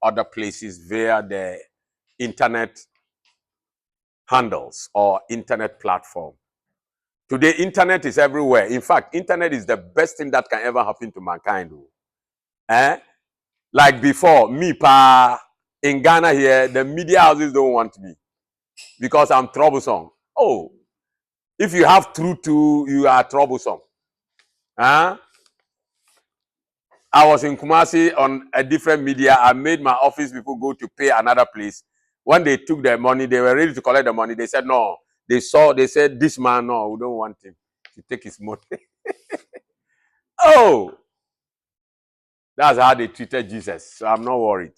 other places via the internet handles or internet platform. Today, internet is everywhere. In fact, internet is the best thing that can ever happen to mankind. Like before, me in Ghana here, the media houses don't want me because I'm troublesome. Oh, if you have truth too, you are troublesome. I was in Kumasi on a different media. I made my office people go to pay another place. When they took their money, they were ready to collect the money. They said, no. They said, this man, no, we don't want him to take his money. Oh, that's how they treated Jesus. So I'm not worried.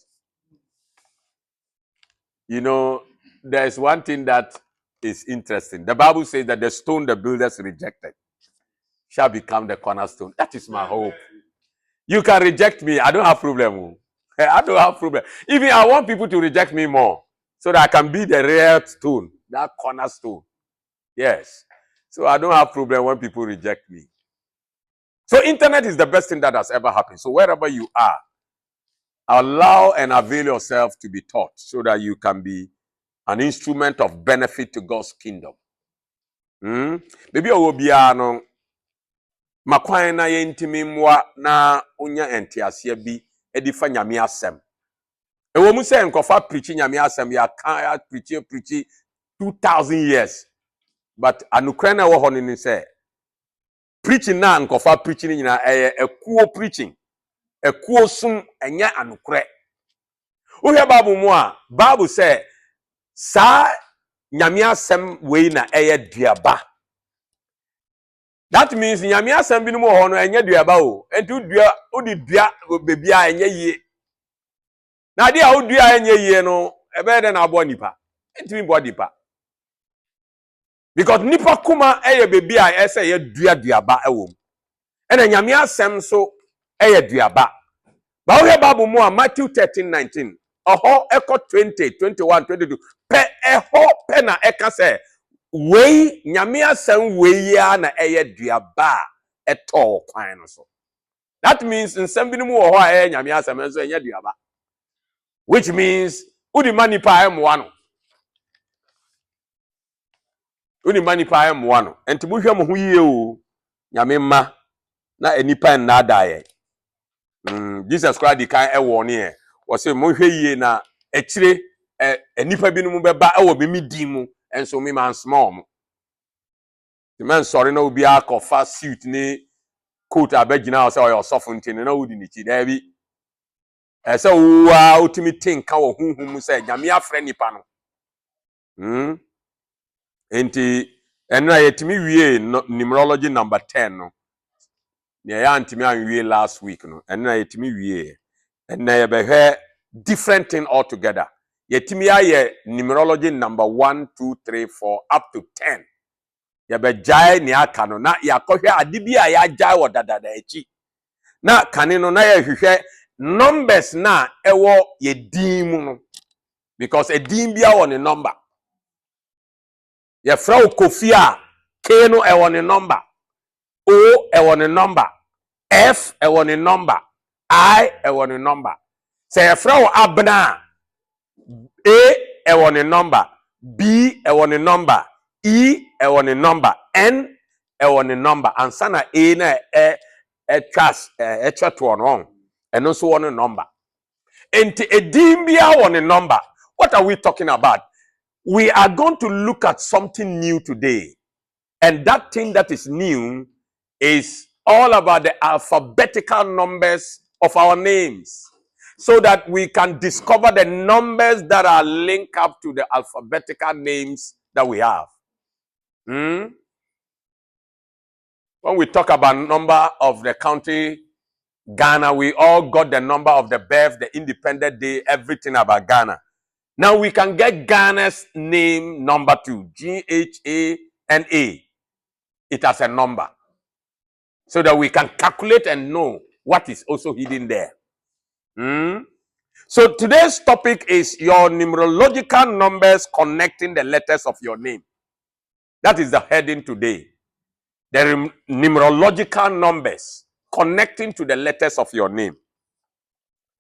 You know, there's one thing that is interesting. The Bible says that the stone the builders rejected shall become the cornerstone. That is my hope. You can reject me. I don't have problem. I don't have problem. Even I want people to reject me more so that I can be the real stone, that cornerstone. Yes. So I don't have problem when people reject me. So internet is the best thing that has ever happened. So wherever you are, allow and avail yourself to be taught so that you can be an instrument of benefit to God's kingdom. Maybe owo bia no makwan na yentimi mwa na onya entiase bi edifa nyame asem. Ewo mu se nkofa preach nyame asem ya kan ya preach 2000 years. But anukra na wo ho ni se preaching na nkofa preaching nyina ekuo preaching. Ekuo sum enya anukra. Uhia Bible mu a Bible say sa nyame asem we na duaba. That means nyame asem bi no ho no enya duaba o. Enti dua odi dua bebia enya yie. Na dia wo dua enya yie no ebe de na abo nipa. Enti mi bo nipa. Because nipa kuma bebia ese ye duaba ewom. Ena nyame asem so duaba. Ba wo Bible mu a Matthew 13:19. Oho eko 20, 21, 22. Pe pe na eka se wei nyame asem wei ya na duaba eto kwan no so. That means nsem bi no mu ho a nyame asem so enya duaba. Which means udi mani pa emwa no. Udi mani pa emwa no. Enti mu hwe mo ho yie o. Nyame ma na enipa na dae. Jesus Christ di kan ewo ne e. Wo se mo hwe yie na ekire enipa bi no mu beba ewo me din mu enso me man small mo. The man sorry na obi akofa suit ni coat abegina o se o sofo ntini na odi ni chi da bi. Ese wo utimi tinka wo hunhum se nyame afre nipa no. Enti enna yetimi wie numerology number 10 no. Ne ya antimi anwie last week no. Enna yetimi wie. Enna ye behwe different thing altogether. Yetimi aye numerology number 1 2 3 4 up to 10. Ye be jai ni aka no na yakohwe ade bi a ya jai wo dadada echi. Na kane no na ye hwehwe numbers na ewo ye din mu no. Because a din bia won a number. Ye fra Kofi a K no e won a number. O e won a number. F e won a number. I e won a number. Say ye fra Abna A e won a number. B e won a number. E e won a number. N e won a number. And sana A na trust to on. And also won a number. And a din bia won a number. What are we talking about? We are going to look at something new today. And that thing that is new is all about the alphabetical numbers of our names. So that we can discover the numbers that are linked up to the alphabetical names that we have. When we talk about number of the country, Ghana, we all got the number of the birth, the independent day, everything about Ghana. Now we can get Ghana's name number 2, Ghana. It has a number. So that we can calculate and know what is also hidden there. So today's topic is your numerological numbers connecting the letters of your name. That is the heading today. The numerological numbers connecting to the letters of your name.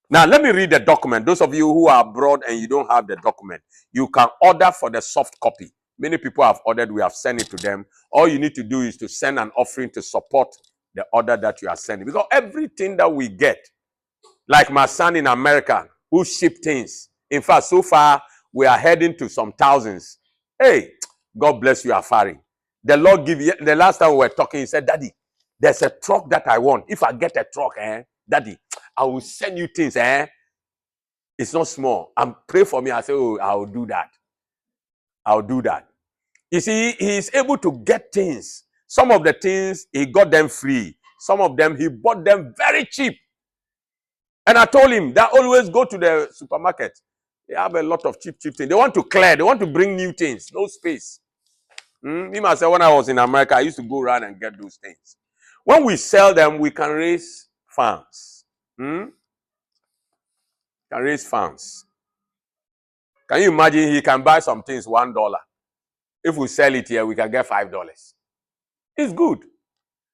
Now, let me read the document. Those of you who are abroad and you don't have the document, you can order for the soft copy. Many people have ordered, we have sent it to them. All you need to do is to send an offering to support the order that you are sending. Because everything that we get, like my son in America, who ship things. In fact, so far, we are heading to some thousands. Hey, God bless you, Afari. The Lord give you, the last time we were talking, he said, Daddy, there's a truck that I want. If I get a truck, Daddy, I will send you things, It's not small. And pray for me. I say, oh, I'll do that. I'll do that. You see, he is able to get things. Some of the things, he got them free. Some of them, he bought them very cheap. And I told him that always go to the supermarket. They have a lot of cheap things. They want to clear. They want to bring new things. No space. Me myself, when I was in America, I used to go around and get those things. When we sell them, we can raise funds. Can raise funds. Can you imagine he can buy some things $1? If we sell it here, we can get $5. It's good.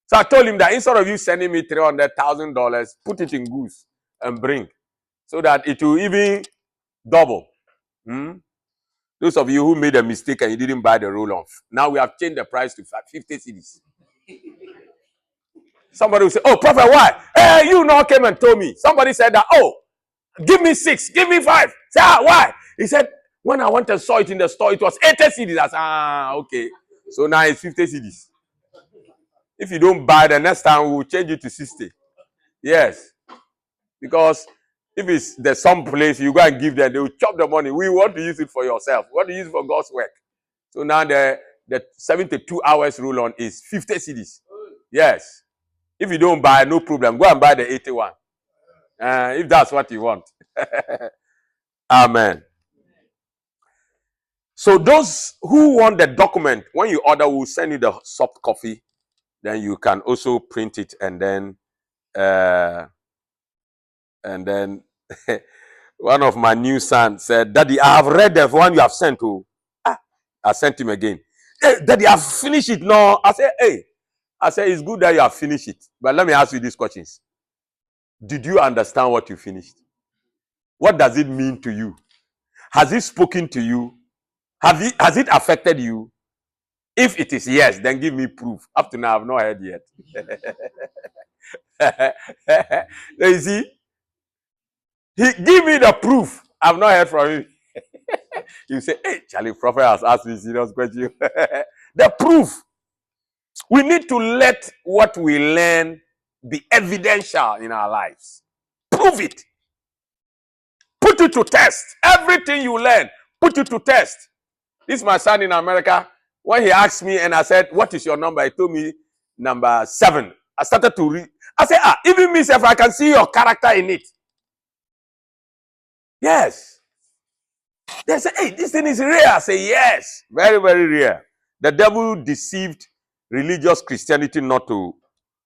So I told him that instead of you sending me $300,000, put it in goods and bring, so that it will even double. Those of you who made a mistake and you didn't buy the roll-off, now we have changed the price to 50 cedis. Somebody will say, oh, Prophet, why? Hey, you now came and told me. Somebody said that, oh, give me 6, give me 5. Say, why? He said, when I went and saw it in the store, it was 80 cedis. I said, okay. So now it's 50 cedis. If you don't buy, the next time we'll change it to 60. Yes. Because if there's some place you go and give them, they will chop the money. We want to use it for yourself. We want to use it for God's work. So now the 72 hours rule on is 50 cedis. Yes. If you don't buy, no problem. Go and buy the 81. If that's what you want. Amen. So those who want the document, when you order, we'll send you the soft copy. Then you can also print it and then one of my new sons said, Daddy, I have read the one you have sent to. I sent him again. Hey, Daddy, I've finished it now. I said, hey. I said, it's good that you have finished it. But let me ask you these questions. Did you understand what you finished? What does it mean to you? Has it spoken to you? Has it affected you? If it is yes, then give me proof. Up to now, I've not heard yet. You see? Give me the proof. I've not heard from him. You say, hey, Charlie, Prophet has asked me serious question. The proof. We need to let what we learn be evidential in our lives. Prove it. Put it to test. Everything you learn, put it to test. This is my son in America. When he asked me and I said, what is your number? He told me number 7. I started to read. I said, even me, if I can see your character in it. Yes. They say, hey, this thing is rare. I say, yes. Very, very rare. The devil deceived religious Christianity not to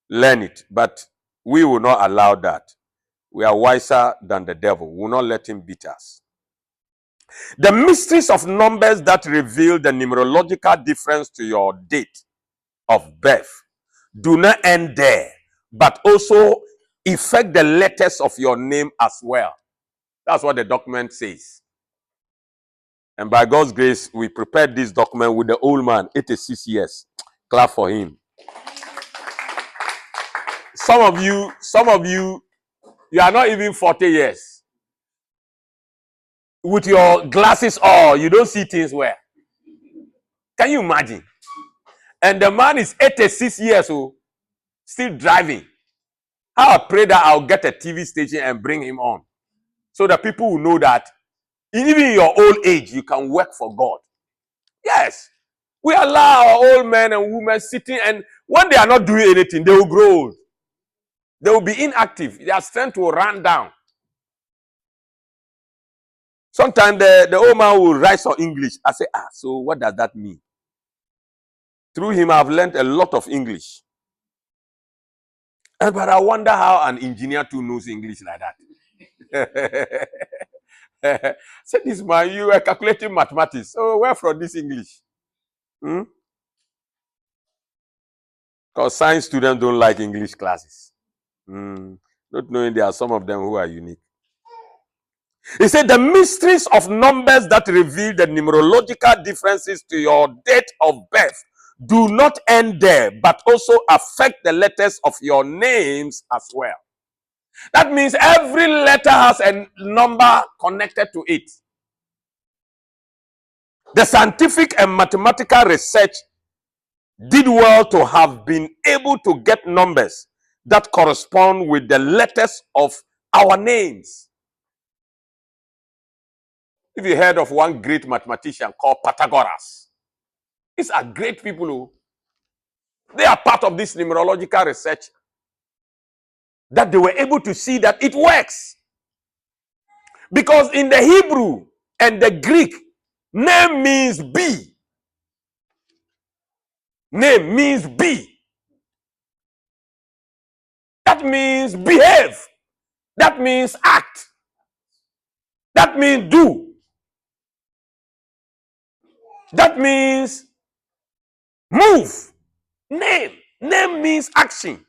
learn it, but we will not allow that. We are wiser than the devil. We will not let him beat us. The mysteries of numbers that reveal the numerological difference to your date of birth do not end there, but also affect the letters of your name as well. That's what the document says. And by God's grace, we prepared this document with the old man, 86 years. Clap for him. Some of you, you are not even 40 years. With your glasses on, you don't see things well. Can you imagine? And the man is 86 years old, still driving. I pray that I'll get a TV station and bring him on, so that people will know that even in your old age, you can work for God. Yes. We allow our old men and women sitting, and when they are not doing anything, they will grow old. They will be inactive. Their strength will run down. Sometimes the old man will write some English. I say, so what does that mean? Through him, I've learned a lot of English. But I wonder how an engineer too knows English like that. Say, this man, you are calculating mathematics. So where from this English? Because science students don't like English classes. Not knowing there are some of them who are unique. He said the mysteries of numbers that reveal the numerological differences to your date of birth do not end there, but also affect the letters of your names as well. That means every letter has a number connected to it. The scientific and mathematical research did well to have been able to get numbers that correspond with the letters of our names. If you heard of one great mathematician called Pythagoras, these are great people who they are part of this numerological research that they were able to see that it works. Because in the Hebrew and the Greek, name means be. Name means be. That means behave. That means act. That means do. That means move. Name. Name means action.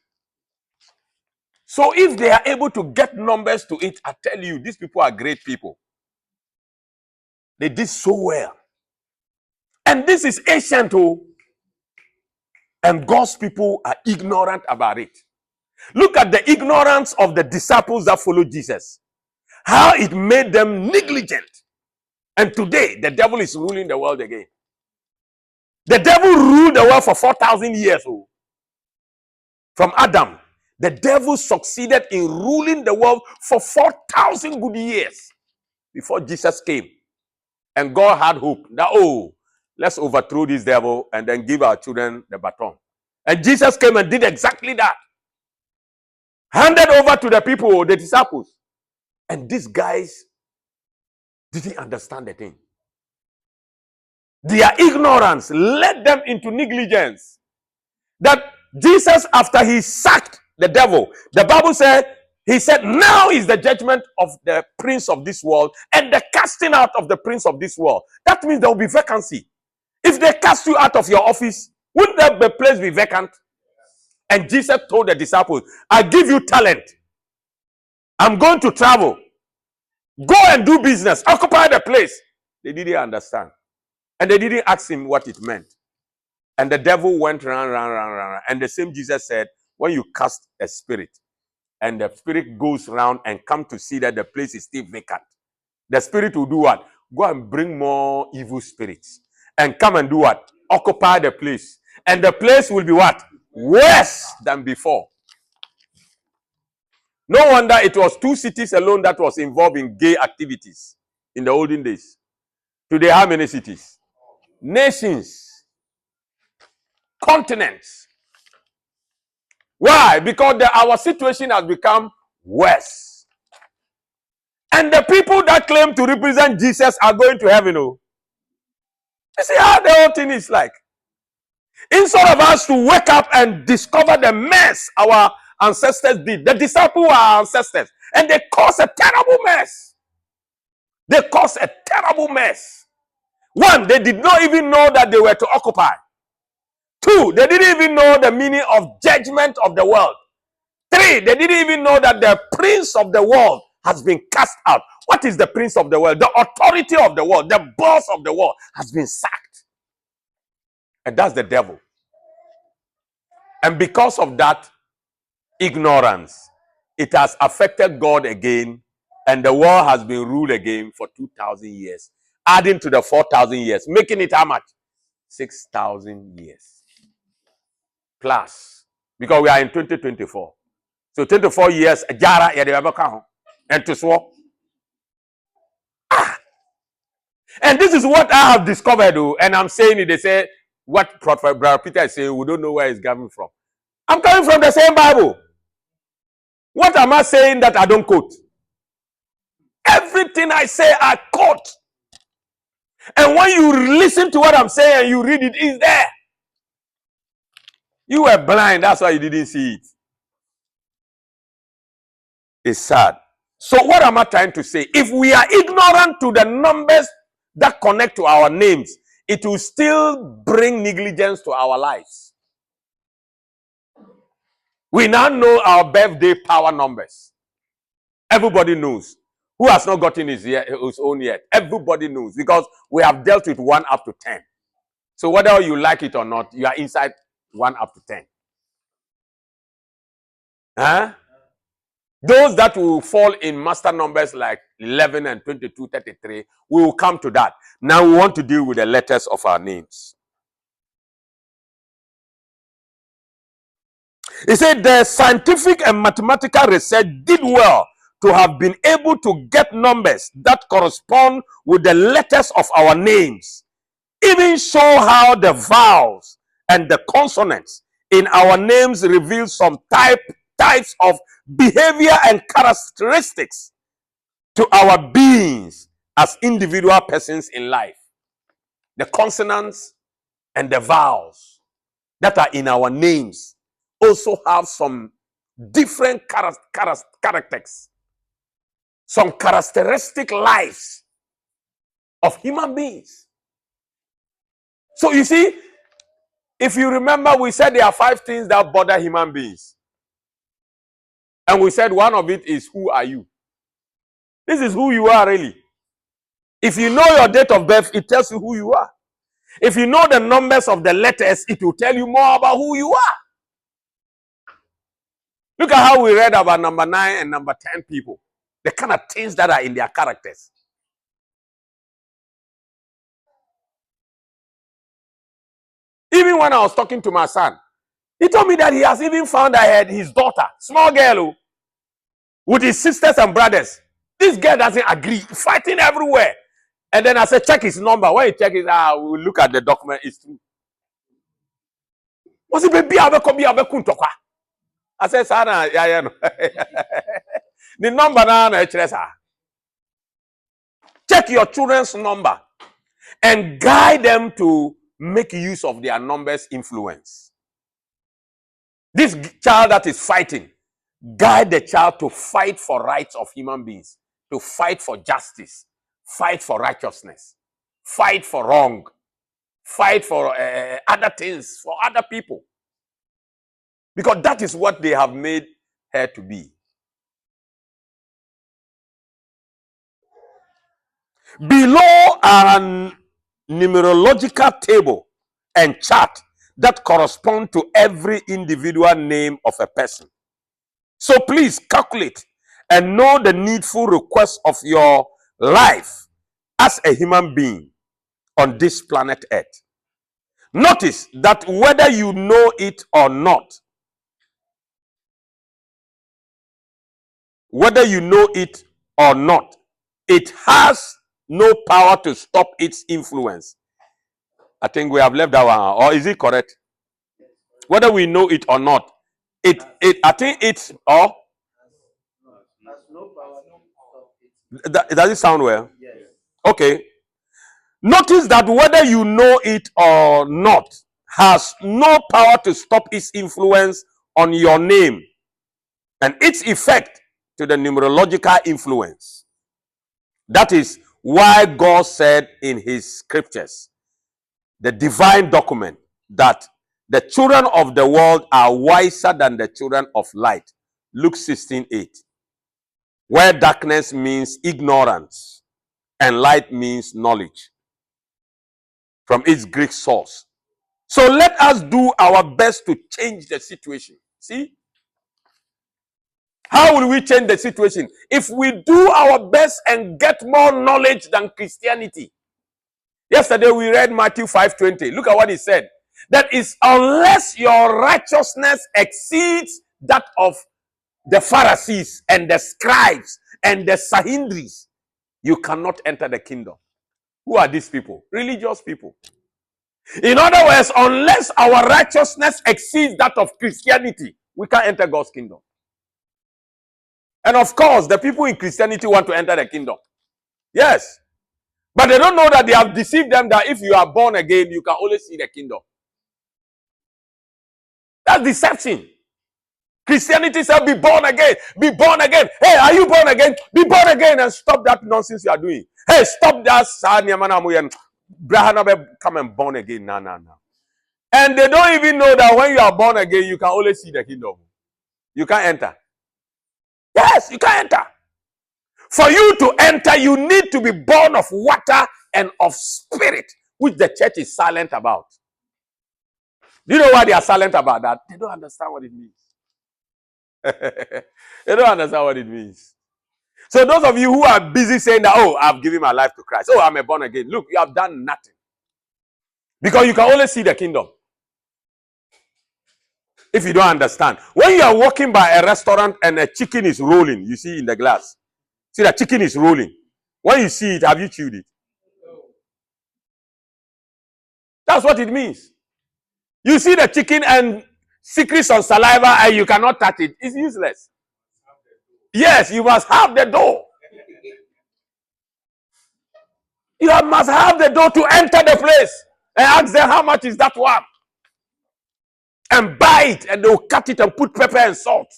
So if they are able to get numbers to it, I tell you, these people are great people. They did so well. And this is ancient, oh, and God's people are ignorant about it. Look at the ignorance of the disciples that followed Jesus. How it made them negligent. And today, the devil is ruling the world again. The devil ruled the world for 4,000 years. Oh. From Adam, the devil succeeded in ruling the world for 4,000 good years before Jesus came. And God had hope that, oh, let's overthrow this devil and then give our children the baton. And Jesus came and did exactly that. Handed over to the people, the disciples. And these guys didn't understand the thing. Their ignorance led them into negligence. That Jesus, after he sacked the devil, the Bible said, he said, now is the judgment of the prince of this world and the casting out of the prince of this world. That means there will be vacancy. If they cast you out of your office, wouldn't that place be vacant? And Jesus told the disciples, I give you talent. I'm going to travel. Go and do business. Occupy the place. They didn't understand. And they didn't ask him what it meant. And the devil went round. And the same Jesus said, when you cast a spirit, and the spirit goes round and come to see that the place is still vacant, the spirit will do what? Go and bring more evil spirits. And come and do what? Occupy the place. And the place will be what? Worse than before. No wonder it was 2 cities alone that was involved in gay activities in the olden days. Today, how many cities? Nations. Continents. Why? Because our situation has become worse. And the people that claim to represent Jesus are going to heaven. Oh. You see how the whole thing is like. Instead of us to wake up and discover the mess our ancestors did, the disciples were our ancestors, and they caused a terrible mess. They caused a terrible mess. One, they did not even know that they were to occupy. Two, they didn't even know the meaning of judgment of the world. Three, they didn't even know that the prince of the world has been cast out. What is the prince of the world? The authority of the world, the boss of the world has been sacked. And that's the devil. And because of that ignorance, it has affected God again, and the world has been ruled again for 2,000 years. Adding to the 4,000 years, making it how much? 6,000 years. Plus. Because we are in 2024. So 24 years, Jara, and to swap. And this is what I have discovered, and I'm saying it. They say, what Prophet Brother Peter is saying, we don't know where it's coming from. I'm coming from the same Bible. What am I saying that I don't quote? Everything I say, I quote. And when you listen to what I'm saying and you read it, it's there. You were blind, that's why you didn't see it. It's sad. So what am I trying to say? If we are ignorant to the numbers that connect to our names, it will still bring negligence to our lives. We now know our birthday power numbers. Everybody knows. Who has not gotten his own yet? Everybody knows because we have dealt with 1 up to 10. So whether you like it or not, you are inside 1 up to 10. Huh? Those that will fall in master numbers like 11 and 22, 33, we will come to that. Now we want to deal with the letters of our names. He said the scientific and mathematical research did well to have been able to get numbers that correspond with the letters of our names. Even show how the vowels and the consonants in our names reveal some types of behavior and characteristics to our beings as individual persons in life. The consonants and the vowels that are in our names also have some different characters, some characteristic lives of human beings. So you see, if you remember, we said there are 5 things that bother human beings. And we said one of it is, who are you? This is who you are really. If you know your date of birth, it tells you who you are. If you know the numbers of the letters, it will tell you more about who you are. Look at how we read about number 9 and number 10 people. The kind of things that are in their characters. Even when I was talking to my son, he told me that he has even found out his daughter, small girl, with his sisters and brothers. This girl doesn't agree, fighting everywhere. And then I said, check his number. When you check it, we'll look at the document. It's true. Was it baby? I said, Sana, yeah, no. The number now, check your children's number and guide them to make use of their numbers' influence. This child that is fighting, guide the child to fight for rights of human beings, to fight for justice, fight for righteousness, fight for wrong, fight for other things, for other people. Because that is what they have made her to be. Below are numerological table and chart that correspond to every individual name of a person. So please calculate and know the needful request of your life as a human being on this planet Earth. Notice that whether you know it or not, it has no power to stop its influence. I think we have left that one, or is it correct? Whether we know it or not, I think it's or does it sound well? Yes. Okay. Notice that whether you know it or not has no power to stop its influence on your name and its effect to the numerological influence. That is why God said in his scriptures, the divine document, that the children of the world are wiser than the children of light. Luke 16:8. Where darkness means ignorance and light means knowledge from its Greek source. So let us do our best to change the situation. See? How will we change the situation? If we do our best and get more knowledge than Christianity. Yesterday we read Matthew 5:20. Look at what he said. That is, unless your righteousness exceeds that of the Pharisees and the scribes and the Sahindris, you cannot enter the kingdom. Who are these people? Religious people. In other words, unless our righteousness exceeds that of Christianity, we can't enter God's kingdom. And of course, the people in Christianity want to enter the kingdom. Yes. But they don't know that they have deceived them, that if you are born again, you can only see the kingdom. That's deception. Christianity says, be born again. Be born again. Hey, are you born again? Be born again and stop that nonsense you are doing. Hey, stop that. Come and born again. No. And they don't even know that when you are born again, you can only see the kingdom. You can't enter. Yes, you can't enter. For you to enter, you need to be born of water and of spirit, which the church is silent about. Do you know why they are silent about that? They don't understand what it means. They don't understand what it means. So those of you who are busy saying that, oh, I've given my life to Christ. Oh, I'm a born again. Look, you have done nothing. Because you can only see the kingdom. If you don't understand. When you are walking by a restaurant and a chicken is rolling, you see in the glass. See that chicken is rolling. When you see it, have you chewed it? That's what it means. You see the chicken and secrets on saliva and you cannot touch it. It's useless. Yes, you must have the door. You must have the door to enter the place and ask them how much is that one. And buy it and they'll cut it and put pepper and salt.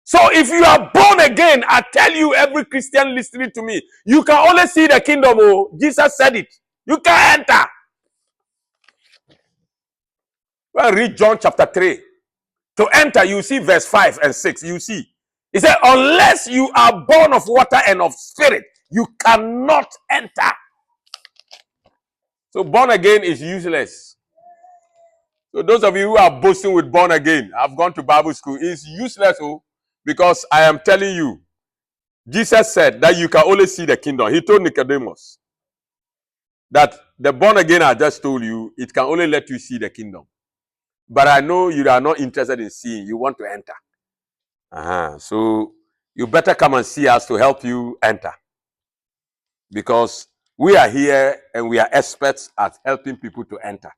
So if you are born again, I tell you, every Christian listening to me, you can only see the kingdom. Oh, Jesus said it. You can enter. Well, read John chapter 3. To enter, you see verse 5 and 6. You see. He said, unless you are born of water and of spirit, you cannot enter. So born again is useless. So those of you who are boasting with born again, I've gone to Bible school, it's useless, oh, because I am telling you, Jesus said that you can only see the kingdom. He told Nicodemus that the born again I just told you, it can only let you see the kingdom. But I know you are not interested in seeing, you want to enter. So you better come and see us to help you enter. Because we are here and we are experts at helping people to enter.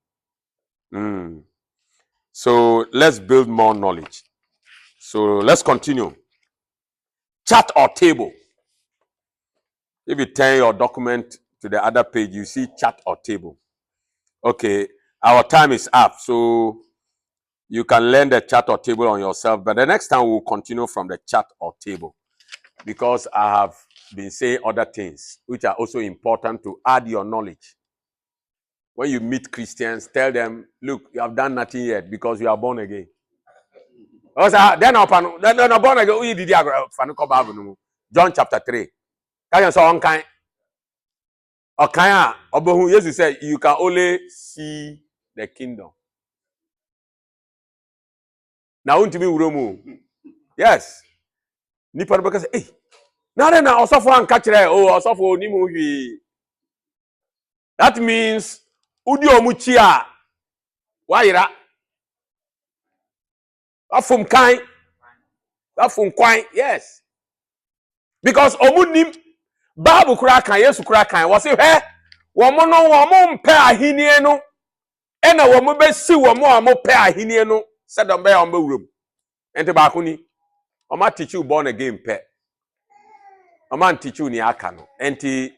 So let's build more knowledge. So let's continue. Chat or table. If you turn your document to the other page, you see chat or table. Okay, our time is up. So you can learn the chat or table on yourself. But the next time we'll continue from the chat or table. Because I have been saying other things which are also important to add your knowledge. When you meet Christians, tell them, look, you have done nothing yet because you are born again. Then born again. John chapter 3. Jesus said, you can only see the kingdom. Now, yes. Nipa no say, hey, now then, osofo an catch osofo ni mu hwi. That means udi omuchi a wayira. Afum kan. Afum kwan, yes. Because omunim Bible kura kan Yesu kura kan wo say he wo mo no wo mo mpe ahinie no e na wo mo be si wo mo a mo pe ahinie no sedom be o mbewuram. Ente ba ko ni o ma teach you born again pe. O ma teach you ni aka no. Ente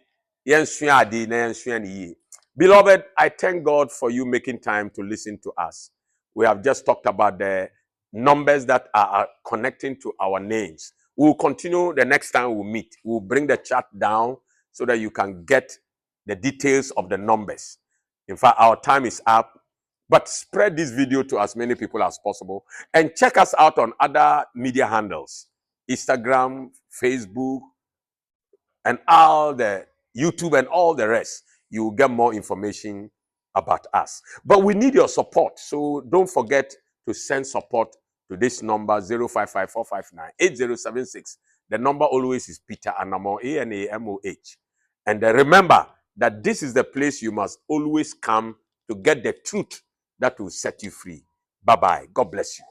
yensua ade na yensua ni yi. Beloved, I thank God for you making time to listen to us. We have just talked about the numbers that are connecting to our names. We'll continue the next time we meet. We'll bring the chart down so that you can get the details of the numbers. In fact, our time is up. But spread this video to as many people as possible. And check us out on other media handles. Instagram, Facebook, and all the YouTube and all the rest. You will get more information about us. But we need your support. So don't forget to send support to this number 055-459-8076. The number always is Peter Anamo, A-N-A-M-O-H. And remember that this is the place you must always come to get the truth that will set you free. Bye-bye. God bless you.